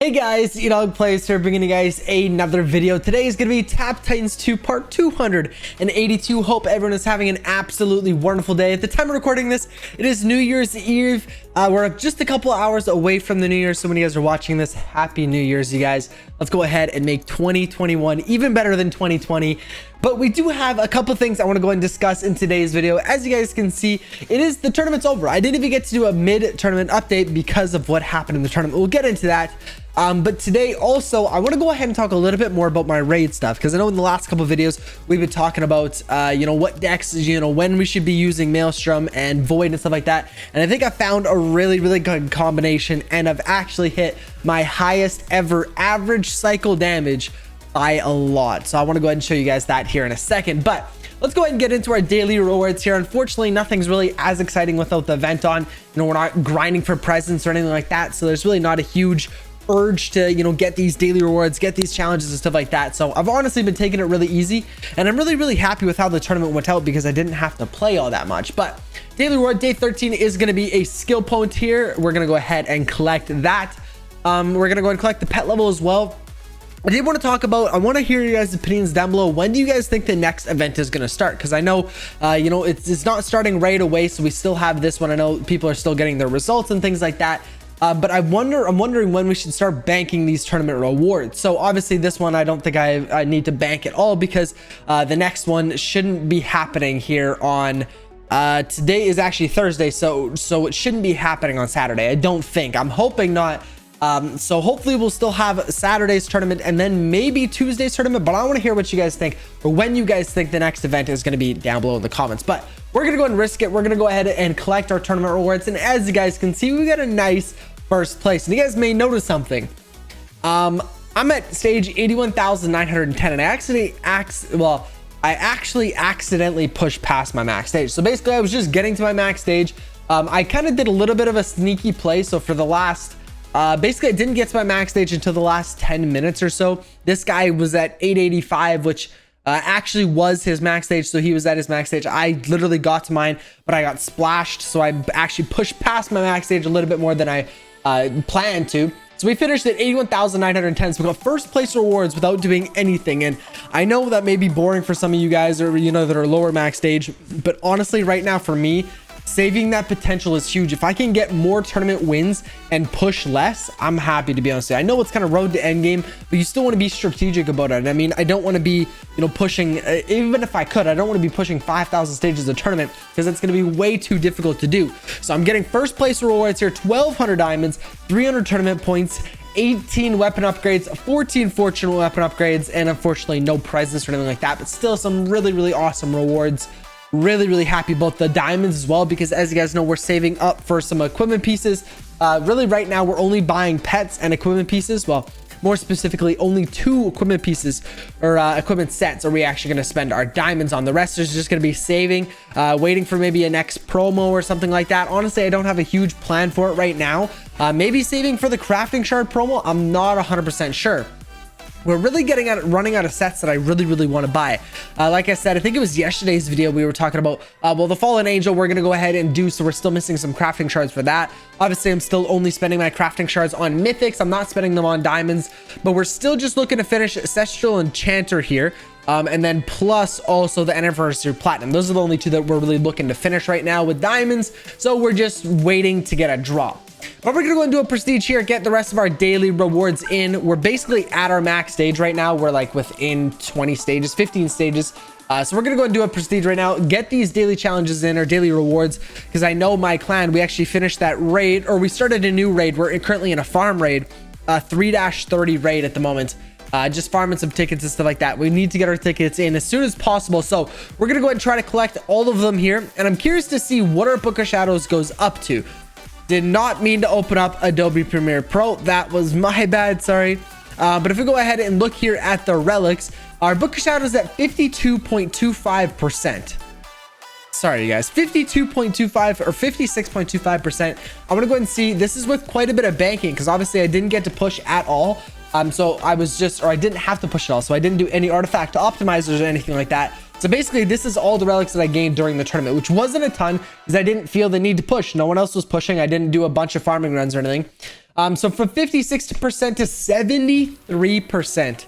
Hey guys, EdogPlays here, bringing you guys another video. Today is going to be Tap Titans 2 part 282. Hope everyone is having an absolutely wonderful day. At the time of recording this, it is New Year's Eve. We're just a couple hours away from the New Year, so when you guys are watching this, Happy New Year's, you guys. Let's go ahead and make 2021 even better than 2020. But we do have a couple things I want to go and discuss in today's video. As you guys can see, the tournament's over. I didn't even get to do a mid-tournament update because of what happened in the tournament. We'll get into that. But today also, I want to go ahead and talk a little bit more about my raid stuff, because I know in the last couple of videos we've been talking about what decks, when we should be using Maelstrom and Void and stuff like that. And I think I found a really good combination, and I've actually hit my highest ever average cycle damage by a lot. So I want to go ahead and show you guys that here in a second. But let's go ahead and get into our daily rewards here. Unfortunately, nothing's really as exciting without the event on. We're not grinding for presents or anything like that, so there's really not a huge urge to get these daily rewards, get these challenges and stuff like that. So I've honestly been taking it really easy, and I'm really happy with how the tournament went out because I didn't have to play all that much. But daily reward day 13 is going to be a skill point here. We're going to go ahead and collect that. We're going to go and collect the pet level as well. I did want to talk about, I want to hear you guys' opinions down below. When do you guys think the next event is going to start? Because I know, it's not starting right away, so we still have this one. I know people are still getting their results and things like that. But I'm wondering when we should start banking these tournament rewards. So obviously this one, I don't think I need to bank at all, because the next one shouldn't be happening here on, today is actually Thursday. So it shouldn't be happening on Saturday. I don't think. I'm hoping not. So hopefully we'll still have Saturday's tournament and then maybe Tuesday's tournament, but I want to hear what you guys think, or when you guys think the next event is going to be down below in the comments. But we're going to go and risk it. We're going to go ahead and collect our tournament rewards. And as you guys can see, we got a nice first place. And you guys may notice something. I'm at stage 81,910, and I actually accidentally pushed past my max stage. So basically I was just getting to my max stage. I kind of did a little bit of a sneaky play. So for the last basically I didn't get to my max stage until the last 10 minutes or so. This guy was at 885, which actually was his max stage. So he was at his max stage. I literally got to mine, but I got splashed. So I actually pushed past my max stage a little bit more than I planned to. So we finished at 81,910. So we got first place rewards without doing anything. And I know that may be boring for some of you guys, or that are lower max stage, but honestly right now for me, saving that potential is huge. If I can get more tournament wins and push less, I'm happy, to be honest. I know it's kind of road to end game, but you still want to be strategic about it. I mean, I don't want to be, pushing, even if I could, I don't want to be pushing 5,000 stages of tournament, because it's going to be way too difficult to do. So I'm getting first place rewards here, 1,200 diamonds, 300 tournament points, 18 weapon upgrades, 14 fortune weapon upgrades, and unfortunately no prizes or anything like that, but still some really awesome rewards. Really happy about the diamonds as well, because as you guys know, we're saving up for some equipment pieces. Really right now we're only buying pets and equipment pieces. Well, more specifically, only 2 equipment pieces or equipment sets are we actually going to spend our diamonds on. The rest is just going to be saving, waiting for maybe a next promo or something like that. Honestly, I don't have a huge plan for it right now. Maybe saving for the crafting shard promo. I'm not 100% sure. We're really running out of sets that I really want to buy. Like I said, I think it was yesterday's video we were talking about, the Fallen Angel we're going to go ahead and do, so we're still missing some crafting shards for that. Obviously, I'm still only spending my crafting shards on mythics. I'm not spending them on diamonds, but we're still just looking to finish Ancestral Enchanter here. And then plus also the Anniversary Platinum. Those are the only 2 that we're really looking to finish right now with diamonds. So we're just waiting to get a drop. But we're gonna go and do a prestige here, get the rest of our daily rewards in. We're basically at our max stage right now. We're like within 20 stages, 15 stages. So we're gonna go and do a prestige right now, get these daily challenges in, or daily rewards, because I know my clan, we actually finished that raid, or we started a new raid. We're currently in a farm raid, 3-30 raid at the moment. Just farming some tickets and stuff like that. We need to get our tickets in as soon as possible. So we're gonna go ahead and try to collect all of them here. And I'm curious to see what our Book of Shadows goes up to. Did not mean to open up Adobe Premiere Pro. That was my bad, sorry. But if we go ahead and look here at the relics, our Book of Shadows at 52.25%. Sorry, you guys, 52.25 or 56.25%. I'm gonna go ahead and see. This is with quite a bit of banking, because obviously I didn't get to push at all. So I didn't have to push it all. So I didn't do any artifact optimizers or anything like that. So basically, this is all the relics that I gained during the tournament, which wasn't a ton because I didn't feel the need to push. No one else was pushing. I didn't do a bunch of farming runs or anything. So from 56% to 73%.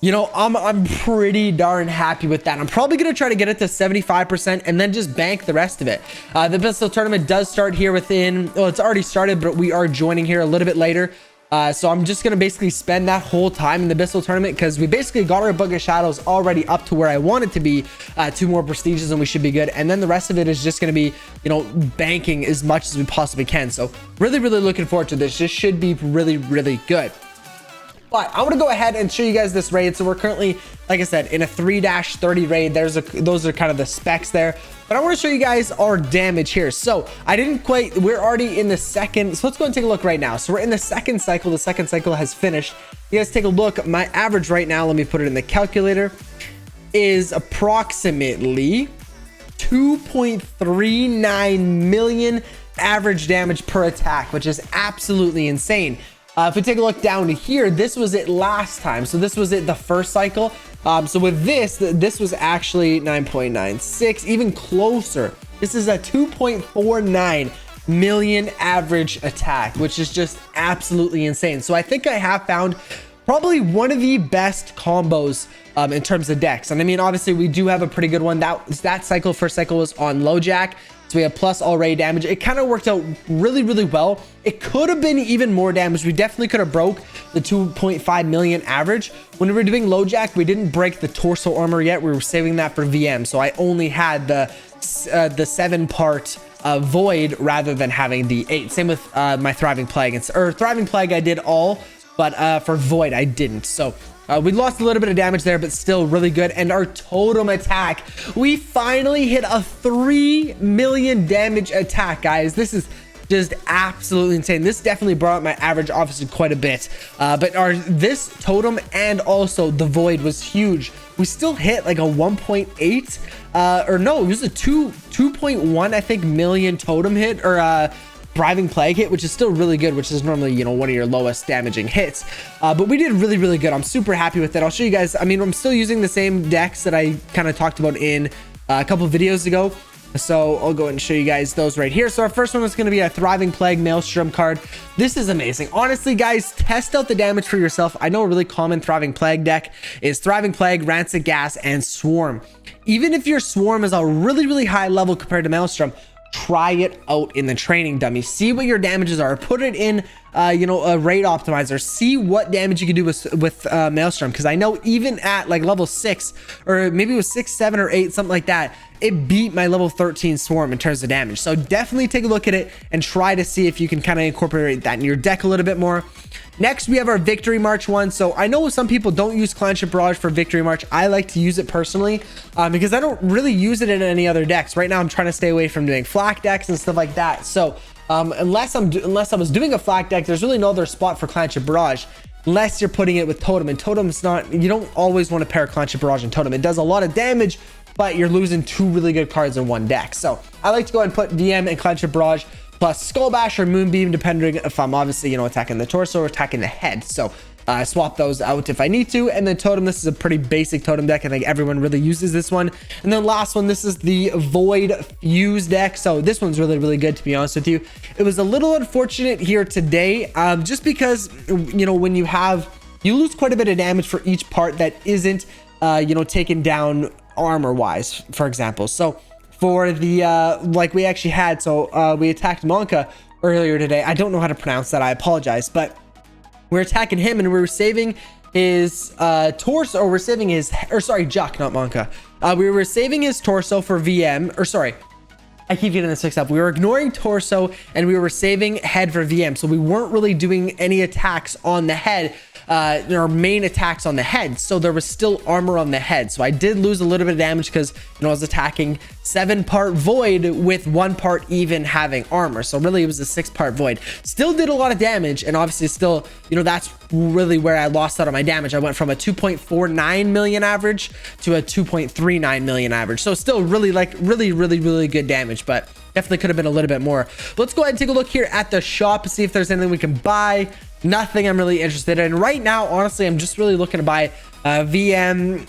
You know, I'm pretty darn happy with that. I'm probably going to try to get it to 75% and then just bank the rest of it. The pistol tournament does start here within, well, it's already started, but we are joining here a little bit later. So I'm just going to basically spend that whole time in the pistol tournament because we basically got our Book of Shadows already up to where I want it to be. 2 more prestiges and we should be good. And then the rest of it is just going to be, you know, banking as much as we possibly can. So really, really looking forward to this. This should be really, really good. But I want to go ahead and show you guys this raid. So we're currently, like I said, in a 3-30 raid. Those are kind of the specs there. But I want to show you guys our damage here. So we're already in the second. So let's go and take a look right now. So we're in the second cycle. The second cycle has finished. You guys take a look. My average right now, let me put it in the calculator, is approximately 2.39 million average damage per attack, which is absolutely insane. If we take a look down to here, this was it last time. So this was it the first cycle. So with this was actually 9.96, even closer. This is a 2.49 million average attack, which is just absolutely insane. So I think I have found probably one of the best combos in terms of decks. And I mean, obviously we do have a pretty good one. That cycle, first cycle, was on low jack. So we have plus all raid damage. It kind of worked out really, really well. It could have been even more damage. We definitely could have broke the 2.5 million average. When we were doing low jack, we didn't break the torso armor yet. We were saving that for VM. So I only had the 7-part void rather than having the 8. Same with my thriving plague. Thriving plague I did all, but for void I didn't. So we lost a little bit of damage there, but still really good. And our totem attack, we finally hit a 3 million damage attack, guys. This is just absolutely insane. This definitely brought up my average obviously quite a bit. But this totem and also the void was huge. We still hit like a 1.8 or no, it was a 2.1 I think million totem hit, or thriving plague hit, which is still really good, which is normally, you know, one of your lowest damaging hits. But we did really, really good. I'm super happy with it. I'll show you guys. I mean, I'm still using the same decks that I kind of talked about in a couple of videos ago. So I'll go ahead and show you guys those right here. So our first one is going to be a thriving plague maelstrom card. This is amazing. Honestly, guys, test out the damage for yourself. I know a really common thriving plague deck is thriving plague, rancid gas, and swarm. Even if your swarm is a really, really high level compared to maelstrom, try it out in the training dummy. See what your damages are. Put it in you know, a raid optimizer. See what damage you can do with maelstrom, because I know even at like level 6, or maybe it was 6, 7, or 8, something like that, it beat my level 13 swarm in terms of damage. So definitely take a look at it and try to see if you can kind of incorporate that in your deck a little bit more. Next, we have our Victory March one. So I know some people don't use Clanship Barrage for Victory March. I like to use it personally because I don't really use it in any other decks. Right now, I'm trying to stay away from doing flak decks and stuff like that. So unless I was doing a flak deck, there's really no other spot for Clanship Barrage unless you're putting it with Totem. And Totem's not, you don't always want to pair Clanship Barrage and Totem. It does a lot of damage, but you're losing 2 really good cards in one deck. So I like to go ahead and put VM and Clanship Barrage plus Skull Bash or Moonbeam, depending if I'm obviously, you know, attacking the torso or attacking the head. So I swap those out if I need to. And then Totem, this is a pretty basic Totem deck. I think everyone really uses this one. And then last one, this is the Void Fuse deck. So this one's really, really good, to be honest with you. It was a little unfortunate here today, just because, you know, when you lose quite a bit of damage for each part that isn't, you know, taken down armor wise, for example. So for the like we actually had, so we attacked Monka earlier today. I don't know how to pronounce that, I apologize, but we're attacking him and we were saving his torso, or we're saving his, or sorry, Juck, not Monka. We were saving his torso for VM, or sorry, I keep getting this mixed up. We were ignoring torso and we were saving head for VM. So we weren't really doing any attacks on the head, our main attacks on the head. So there was still armor on the head. So I did lose a little bit of damage because, you know, I was attacking 7-part void with 1 part even having armor. So really it was a 6-part void. Still did a lot of damage, and obviously still, you know, that's really where I lost out on my damage. I went from a 2.49 million average to a 2.39 million average. So still really, like, really good damage, but definitely could have been a little bit more. Let's go ahead and take a look here at the shop and see if there's anything we can buy. Nothing I'm really interested in right now. Honestly, I'm just really looking to buy VM,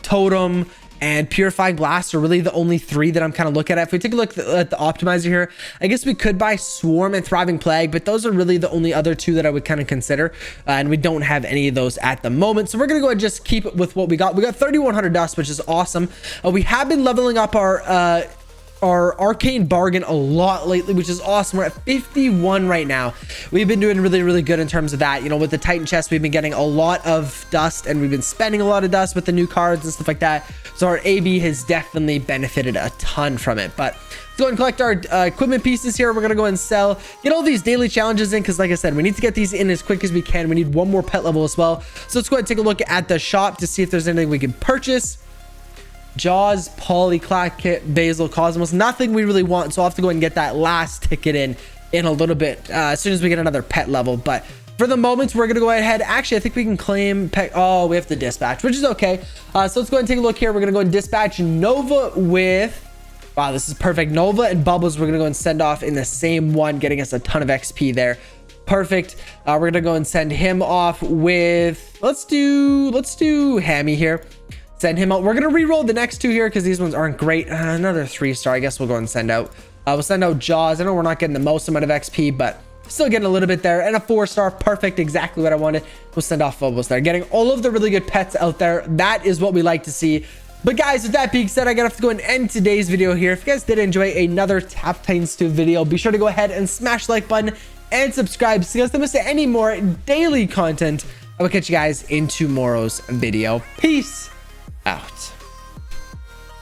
Totem, and Purifying Blast are really the only 3 that I'm kind of looking at. If we take a look at the optimizer here, I guess we could buy Swarm and Thriving Plague, but those are really the only other 2 that I would kind of consider, and we don't have any of those at the moment. So we're gonna go ahead and just keep it with what we got. We got 3,100 dust, which is awesome. We have been leveling up our Arcane Bargain a lot lately, which is awesome. We're at 51 right now. We've been doing really good in terms of that. You know, with the Titan chest, we've been getting a lot of dust, and we've been spending a lot of dust with the new cards and stuff like that. So our AB has definitely benefited a ton from it. But let's go and collect our equipment pieces here. We're gonna go and sell, get all these daily challenges in, because like I saed, we need to get these in as quick as we can. We need 1 more pet level as well. So let's go ahead and take a look at the shop to see if there's anything we can purchase. Jaws, Polyclac Kit, Basil, Cosmos, nothing we really want, so I'll have to go and get that last ticket in a little bit as soon as we get another pet level. But for the moment, we're gonna go ahead. Actually, I think we can claim pet. Oh, we have to dispatch, which is okay. So let's go ahead and take a look here. We're gonna go and dispatch Nova with, wow, this is perfect. Nova and Bubbles, we're gonna go and send off in the same one, getting us a ton of XP there. Perfect. We're gonna go and send him off with, let's do Hammy here. Send him out. We're gonna re-roll the next 2 here because these ones aren't great. Another 3-star, I guess we'll go and send out. We'll send out Jaws. I know we're not getting the most amount of XP, but still getting a little bit there. And a 4-star, perfect, exactly what I wanted. We'll send off Phobos there, getting all of the really good pets out there. That is what we like to see. But guys, with that being said, I gotta have to go and end today's video here. If you guys did enjoy another Tap Titans 2 video, be sure to go ahead and smash the like button and subscribe so you guys don't miss any more daily content. I will catch you guys in tomorrow's video. Peace out.